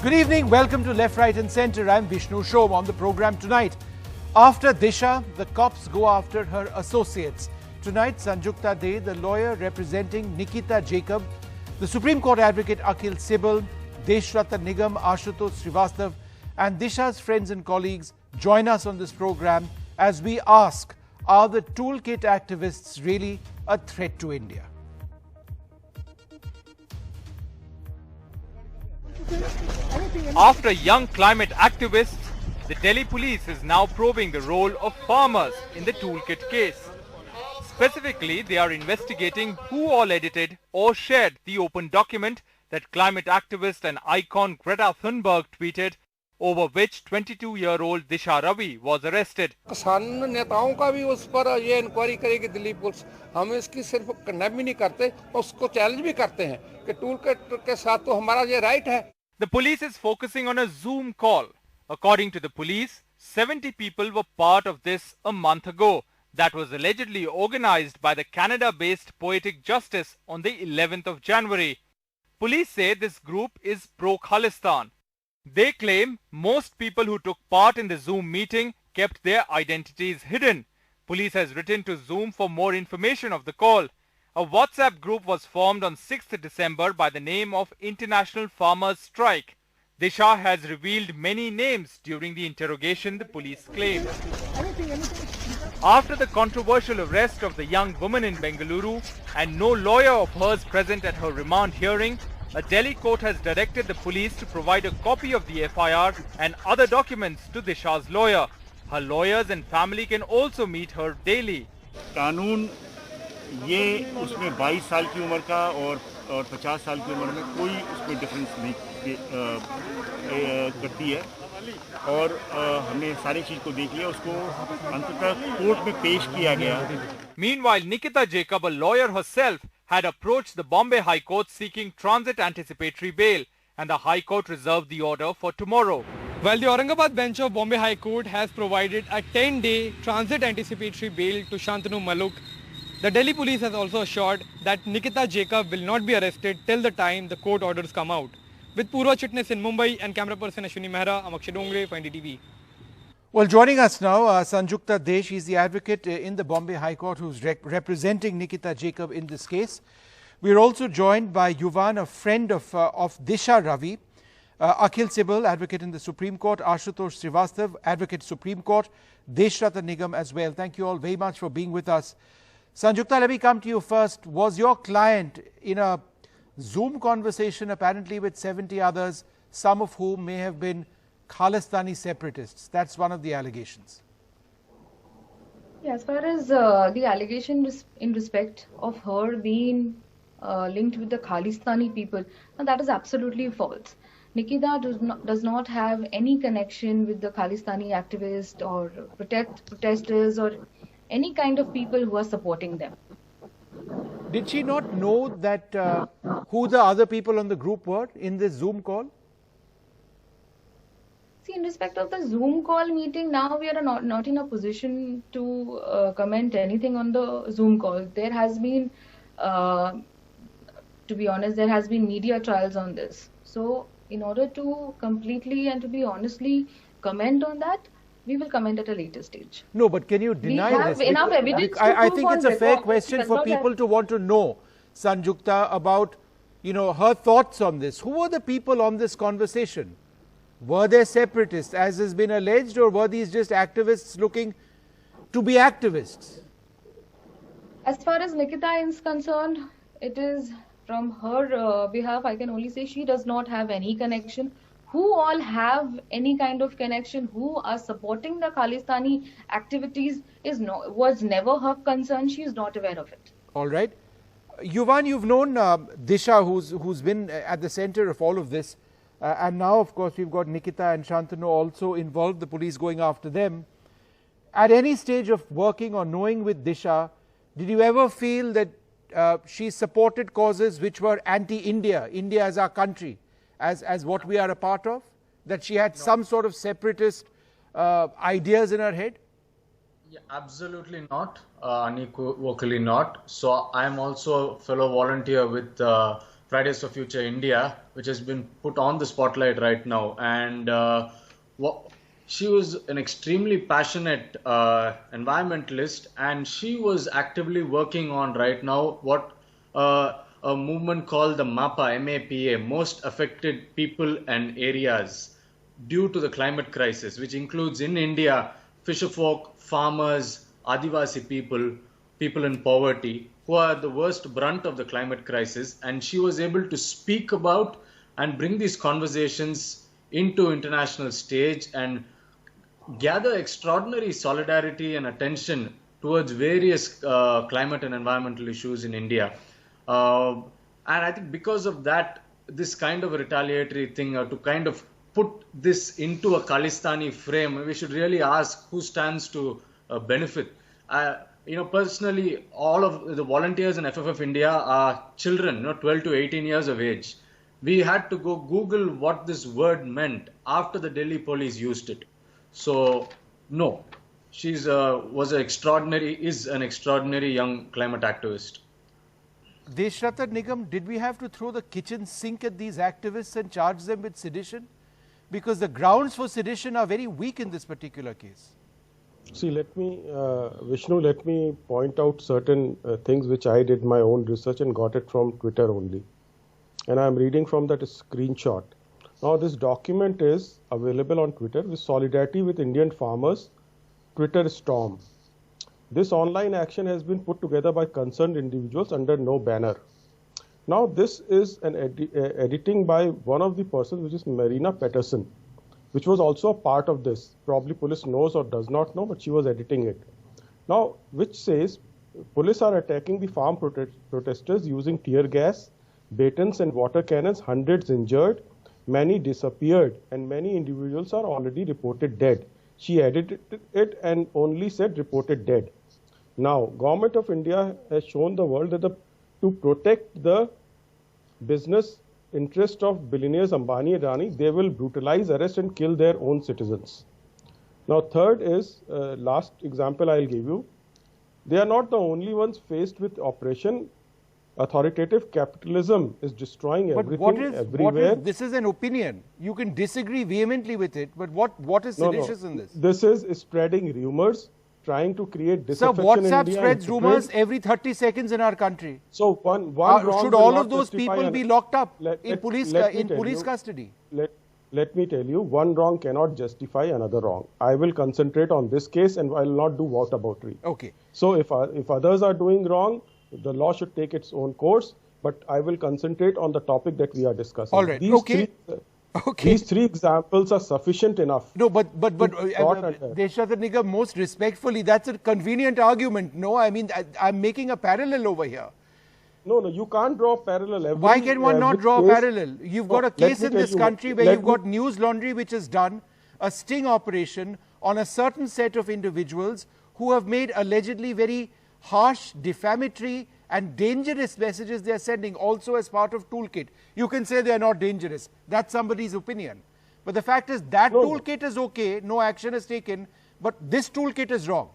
Good evening, welcome to Left, Right and Centre. I'm Vishnu Shom. On the programme tonight, after Disha, the cops go after her associates. Tonight, Sanjukta De, the lawyer representing Nikita Jacob, the Supreme Court advocate Akhil Sibal, Deshrata Nigam, Ashutosh Srivastav and Disha's friends and colleagues join us on this programme as we ask, are the toolkit activists really a threat to India? After young climate activists, the Delhi police is now probing the role of farmers in the toolkit case. Specifically, they are investigating who all edited or shared the open document that climate activist and icon Greta Thunberg tweeted, over which 22-year-old Disha Ravi was arrested. किसान नेताओं का भी उस पर ये inquiry करेगी Delhi police. हम इसकी सिर्फ कंडेम भी नहीं करते, उसको चैलेंज भी करते हैं कि टूलकिट के साथ तो हमारा ये राइट है. The police is focusing on a Zoom call. According to the police, 70 people were part of this a month ago. That was allegedly organized by the Canada-based Poetic Justice on the 11th of January. Police say this group is pro-Khalistan. They claim most people who took part in the Zoom meeting kept their identities hidden. Police has written to Zoom for more information of the call. A WhatsApp group was formed on 6th December by the name of International Farmers Strike. Disha has revealed many names during the interrogation, the police claim. After the controversial arrest of the young woman in Bengaluru and no lawyer of hers present at her remand hearing, a Delhi court has directed the police to provide a copy of the FIR and other documents to Disha's lawyer. Her lawyers and family can also meet her daily. कानून ये उसमें 22 साल की उम्र का और 50 साल की उम्र में कोई उसमें डिफरेंस नहीं करती है और हमने सारी चीज को देख लिया. उसको अंततः कोर्ट में पेश किया गया. Meanwhile, Nikita Jacob, a lawyer herself, had approached the Bombay High Court seeking transit anticipatory bail, and the High Court reserved the order for tomorrow. Well, the Aurangabad bench of Bombay High Court has provided a 10-day transit anticipatory bail to Shantanu Maluk. The Delhi police has also assured that Nikita Jacob will not be arrested till the time the court orders come out. With Purva Chitnis in Mumbai and camera person Ashwini Mehra, I'm Akshay Dongre for NDTV. Well, joining us now, Sanjukta De, she's the advocate in the Bombay High Court who's representing Nikita Jacob in this case. We're also joined by Yuvan, a friend of Disha Ravi, Akhil Sibal, advocate in the Supreme Court, Ashutosh Srivastav, advocate Supreme Court, Deshrata Nigam as well. Thank you all very much for being with us. Sanjukta, let me come to you first. Was your client in a Zoom conversation apparently with 70 others, some of whom may have been Khalistani separatists? That's one of the allegations. Yeah, as far as the allegation in respect of her being linked with the Khalistani people, now that is absolutely false. Nikita does not have any connection with the Khalistani activists or protesters or any kind of people who are supporting them. Did she not know that who the other people on the group were in this Zoom call? See, in respect of the Zoom call meeting, now we are not in a position to comment anything on the Zoom call. There has been, to be honest, there has been media trials on this. So, in order to completely and to be honestly comment on that, we will comment at a later stage. No, but can you deny this? We have enough evidence I think it's a fair question for people to want to know, Sanjukta, about, her thoughts on this. Who were the people on this conversation? Were they separatists, as has been alleged, or were these just activists looking to be activists? As far as Nikita is concerned, it is from her behalf, I can only say she does not have any connection. Who all have any kind of connection, who are supporting the Khalistani activities was never her concern. She is not aware of it. All right. Yuvan, you've known Disha, who's been at the center of all of this. And now, of course, we've got Nikita and Shantanu also involved, the police going after them. At any stage of working or knowing with Disha, did you ever feel that she supported causes which were anti-India, India as our country, as what we are a part of? That she had some sort of separatist ideas in her head? Yeah, absolutely not, unequivocally not. So I am also a fellow volunteer with Fridays for Future India, which has been put on the spotlight right now. And she was an extremely passionate environmentalist, and she was actively working on right now what a movement called the MAPA, M-A-P-A, Most Affected People and Areas due to the climate crisis, which includes in India fisherfolk, farmers, Adivasi people, people in poverty, who are the worst brunt of the climate crisis. And she was able to speak about and bring these conversations into international stage and gather extraordinary solidarity and attention towards various climate and environmental issues in India. And I think because of that, this kind of a retaliatory thing, to kind of put this into a Khalistani frame, we should really ask who stands to benefit. Personally, all of the volunteers in FFF India are children, 12 to 18 years of age. We had to go Google what this word meant after the Delhi police used it. So, no, she's is an extraordinary young climate activist. Deshrata Nigam, did we have to throw the kitchen sink at these activists and charge them with sedition? Because the grounds for sedition are very weak in this particular case. See, Vishnu, let me point out certain things which I did my own research and got it from Twitter only. And I'm reading from that screenshot. Now, this document is available on Twitter with Solidarity with Indian Farmers, Twitter Storm. This online action has been put together by concerned individuals under no banner. Now, this is an editing by one of the persons, which is Marina Peterson, which was also a part of this. Probably police knows or does not know, but she was editing it. Now, which says, police are attacking the farm protesters using tear gas, batons and water cannons, hundreds injured, many disappeared, and many individuals are already reported dead. She edited it and only said reported dead. Now, Government of India has shown the world that to protect the business interest of billionaires Ambani and Adani, they will brutalize, arrest and kill their own citizens. Now, third is, last example I'll give you. They are not the only ones faced with oppression. Authoritative capitalism is destroying everything, everywhere. This is an opinion. You can disagree vehemently with it, but what is seditious in this? This is spreading rumors, trying to create disaffection WhatsApp in India. spreads rumors every 30 seconds in our country. So one wrong should all of those people be locked up in police custody? Let me tell you, one wrong cannot justify another wrong. I will concentrate on this case and I will not do whataboutery. Okay. So if others are doing wrong, the law should take its own course, but I will concentrate on the topic that we are discussing. All right. These three examples are sufficient enough. No, but Deshrata Nigam, most respectfully, that's a convenient argument. No, I mean, I'm making a parallel over here. No, you can't draw a parallel. Why can one not draw a parallel? You've got a case in this country where you've got News Laundry, which has done a sting operation on a certain set of individuals who have made allegedly very harsh, defamatory and dangerous messages they are sending also as part of toolkit. You can say they are not dangerous. That's somebody's opinion. But the fact is that toolkit is okay, no action is taken, but this toolkit is wrong.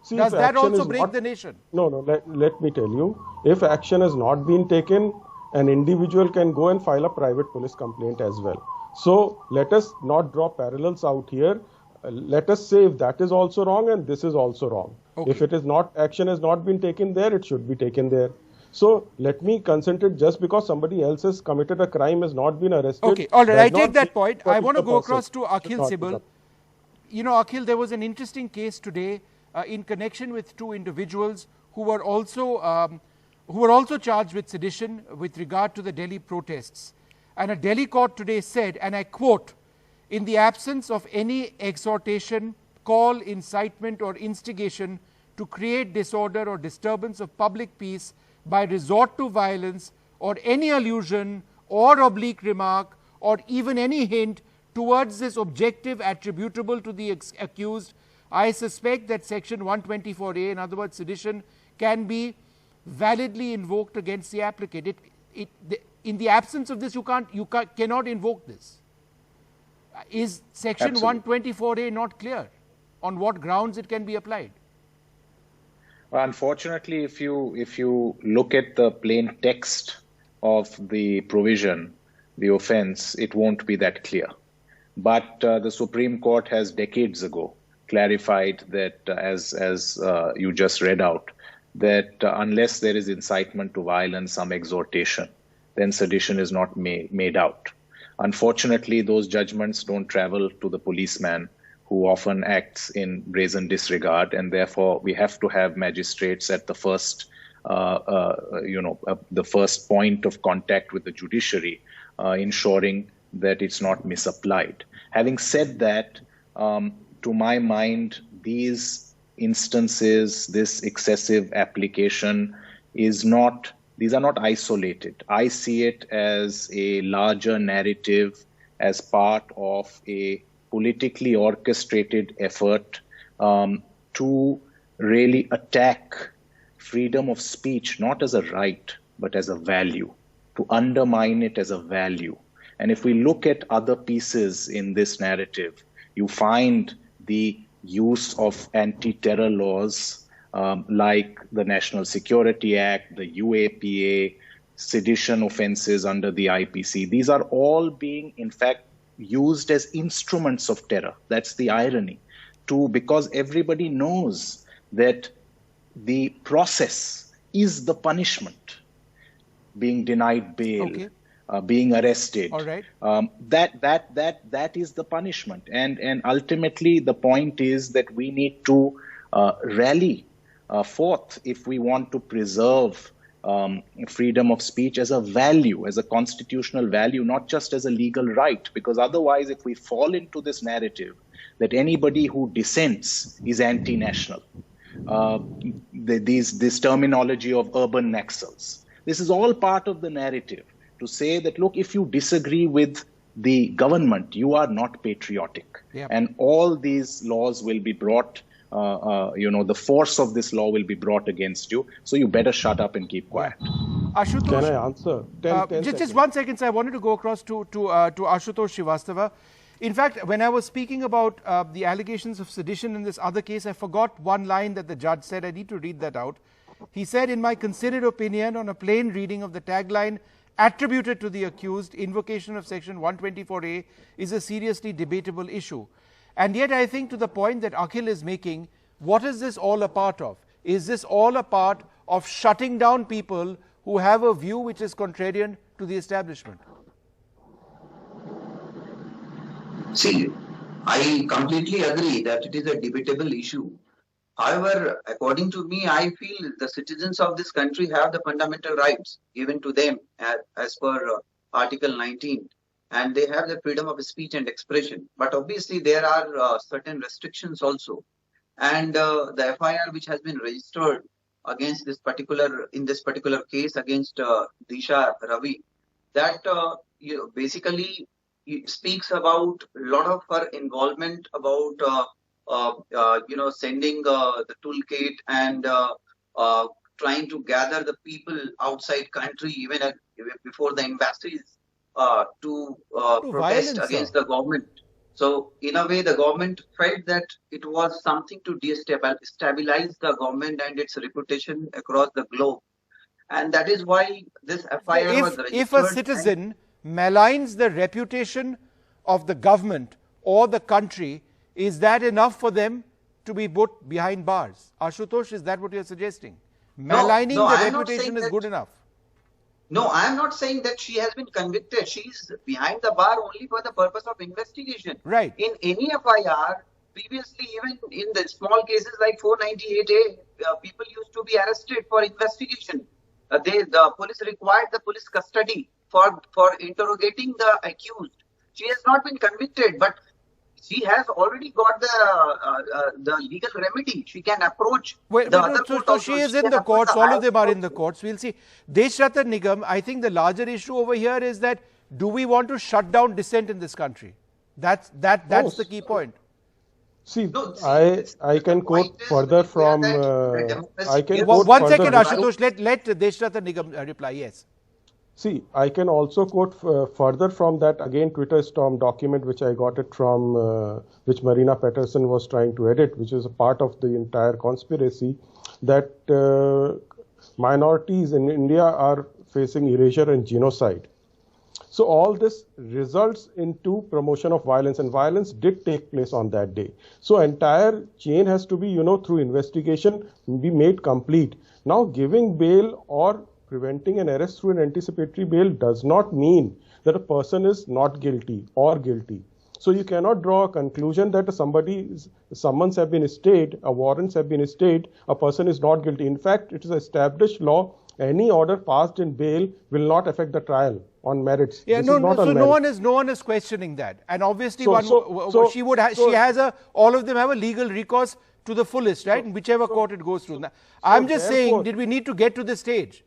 See, does that also break the nation? No, let me tell you. If action has not been taken, an individual can go and file a private police complaint as well. So let us not draw parallels out here. Let us say if that is also wrong and this is also wrong. Okay. If it is not, action has not been taken there, it should be taken there. So let me concentrate. Just because somebody else has committed a crime, has not been arrested. Okay, all right, I take that point. I want to go across to Akhil Sibal. You know, Akhil, there was an interesting case today in connection with two individuals who were also charged with sedition with regard to the Delhi protests. And a Delhi court today said, and I quote, "In the absence of any exhortation, call, incitement or instigation to create disorder or disturbance of public peace by resort to violence or any allusion or oblique remark or even any hint towards this objective attributable to the accused, I suspect that section 124A, in other words sedition, can be validly invoked against the applicant." In the absence of this, you cannot invoke this. Is section 124A not clear on what grounds it can be applied? Unfortunately, if you look at the plain text of the provision, the offense, it won't be that clear. But the Supreme Court has decades ago clarified that, as you just read out, that unless there is incitement to violence, some exhortation, then sedition is not made out. Unfortunately, those judgments don't travel to the policeman, who often acts in brazen disregard, and therefore we have to have magistrates at the first, the first point of contact with the judiciary, ensuring that it's not misapplied. Having said that, to my mind, these instances, this excessive application these are not isolated. I see it as a larger narrative, as part of a politically orchestrated effort to really attack freedom of speech, not as a right, but as a value, to undermine it as a value. And if we look at other pieces in this narrative, you find the use of anti-terror laws like the National Security Act, the UAPA, sedition offenses under the IPC. These are all being, in fact, used as instruments of terror. That's the irony, because everybody knows that the process is the punishment. Being denied bail, okay. Being arrested. All right. That is the punishment. And ultimately, the point is that we need to rally forth if we want to preserve freedom of speech as a value, as a constitutional value, not just as a legal right. Because otherwise, if we fall into this narrative that anybody who dissents is anti-national, this terminology of urban Naxals, this is all part of the narrative to say that, look, if you disagree with the government, you are not patriotic. Yep. And all these laws will be brought, the force of this law will be brought against you. So you better shut up and keep quiet. Ashutosh, can I answer? Just 1 second, sir. I wanted to go across to Ashutosh Srivastava. In fact, when I was speaking about the allegations of sedition in this other case, I forgot one line that the judge said. I need to read that out. He said, in my considered opinion, on a plain reading of the tagline attributed to the accused, invocation of section 124A is a seriously debatable issue. And yet I think, to the point that Akhil is making, what is this all a part of? Is this all a part of shutting down people who have a view which is contrarian to the establishment? See, I completely agree that it is a debatable issue. However, according to me, I feel the citizens of this country have the fundamental rights given to them as per Article 19, and they have the freedom of speech and expression. But obviously, there are certain restrictions also. And the FIR which has been registered against this particular case against Disha Ravi, that basically speaks about a lot of her involvement about sending the toolkit and trying to gather the people outside country, even before the embassies, to protest against the government. So in a way, the government felt that it was something to destabilize the government and its reputation across the globe. And that is why this FIR was registered. If a citizen maligns the reputation of the government or the country, is that enough for them to be put behind bars? Ashutosh, is that what you're suggesting? Maligning the reputation is good enough? No, I am not saying that she has been convicted. She is behind the bar only for the purpose of investigation. Right. In any FIR, previously, even in the small cases like 498A, people used to be arrested for investigation. The police required the police custody for interrogating the accused. She has not been convicted, but she has already got the legal remedy. She can approach the other court. So she is in the courts. All of them are in the courts. We'll see. Deshrattan Nigam, I think the larger issue over here is that, do we want to shut down dissent in this country? That's the key point. See, I can quote further from. I can quote one second, Ashutosh. Let Deshrattan Nigam reply. Yes. See, I can also quote further from that, again, Twitter storm document, which I got it from, which Marina Peterson was trying to edit, which is a part of the entire conspiracy, that minorities in India are facing erasure and genocide. So all this results into promotion of violence, and violence did take place on that day. So entire chain has to be, through investigation, be made complete. Now giving bail or preventing an arrest through an anticipatory bail does not mean that a person is not guilty or guilty. So you cannot draw a conclusion that somebody's summons have been stayed, a warrants have been stayed, a person is not guilty. In fact, it is established law. Any order passed in bail will not affect the trial on merits. Yeah, no one is questioning that, and obviously she has all of them have a legal recourse to the fullest, right? In whichever court it goes through. I'm just saying, did we need to get to this stage?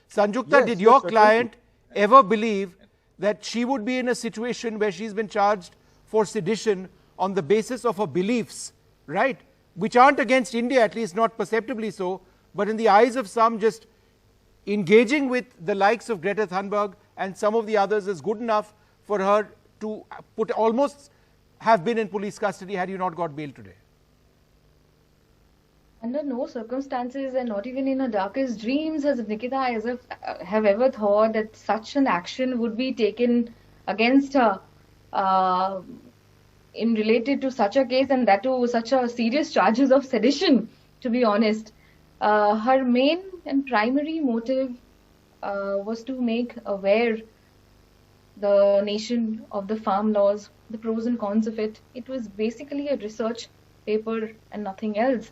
Sanjukta, Yes, did your yes, client ever believe that she would be in a situation where she's been charged for sedition on the basis of her beliefs, right? Which aren't against India, at least not perceptibly so, but in the eyes of some, just engaging with the likes of Greta Thunberg and some of the others is good enough for her to almost have been in police custody had you not got bail today? Under no circumstances, and not even in her darkest dreams, has Nikita have ever thought that such an action would be taken against her in related to such a case, and that too such a serious charges of sedition, to be honest. Her main and primary motive was to make aware the nation of the farm laws, the pros and cons of it. It was basically a research paper and nothing else.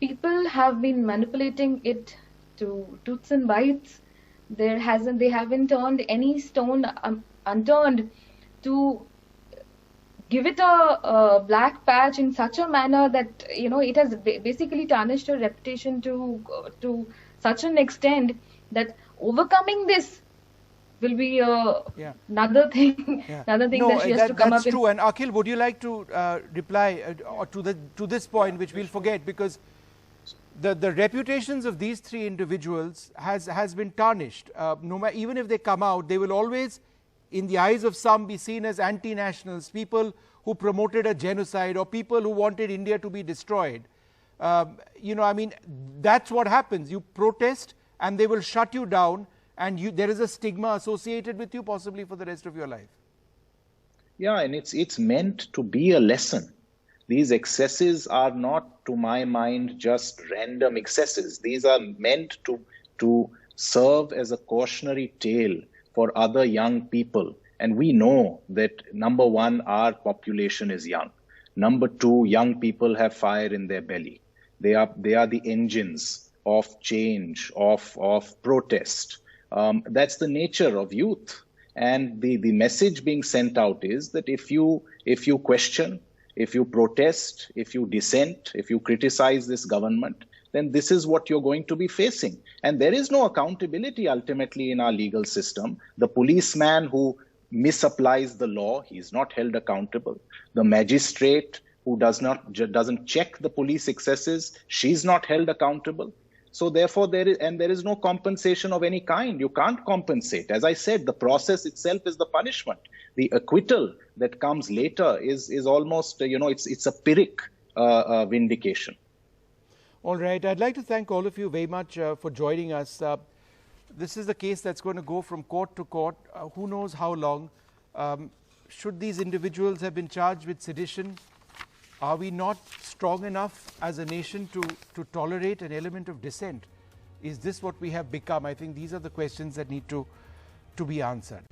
People have been manipulating it to tooths and bites. They haven't turned any stone unturned to give it a black patch in such a manner that it has basically tarnished her reputation to such an extent that overcoming this will be another thing. Another thing that she has to come up with. That's true. And Akhil, would you like to reply to this point, which we'll forget, because the reputations of these three individuals has been tarnished. Even if they come out, they will always, in the eyes of some, be seen as anti-nationals, people who promoted a genocide or people who wanted India to be destroyed. That's what happens. You protest and they will shut you down, and there is a stigma associated with you possibly for the rest of your life. Yeah, and it's meant to be a lesson. These excesses are not, to my mind, just random excesses. These are meant to serve as a cautionary tale for other young people. And we know that, number one, our population is young. Number two, young people have fire in their belly. They are the engines of change, of protest. That's the nature of youth. And the message being sent out is that if you question, if you protest, if you dissent, if you criticize this government, then this is what you're going to be facing. And there is no accountability ultimately in our legal system. The policeman who misapplies the law, he's not held accountable. The magistrate who doesn't check the police excesses, she's not held accountable. So therefore there is no compensation of any kind. You can't compensate. As I said, the process itself is the punishment. The acquittal that comes later is almost, it's a Pyrrhic vindication. All right. I'd like to thank all of you very much for joining us. This is the case that's going to go from court to court. Who knows how long? Should these individuals have been charged with sedition? Are we not strong enough as a nation to tolerate an element of dissent? Is this what we have become? I think these are the questions that need to be answered.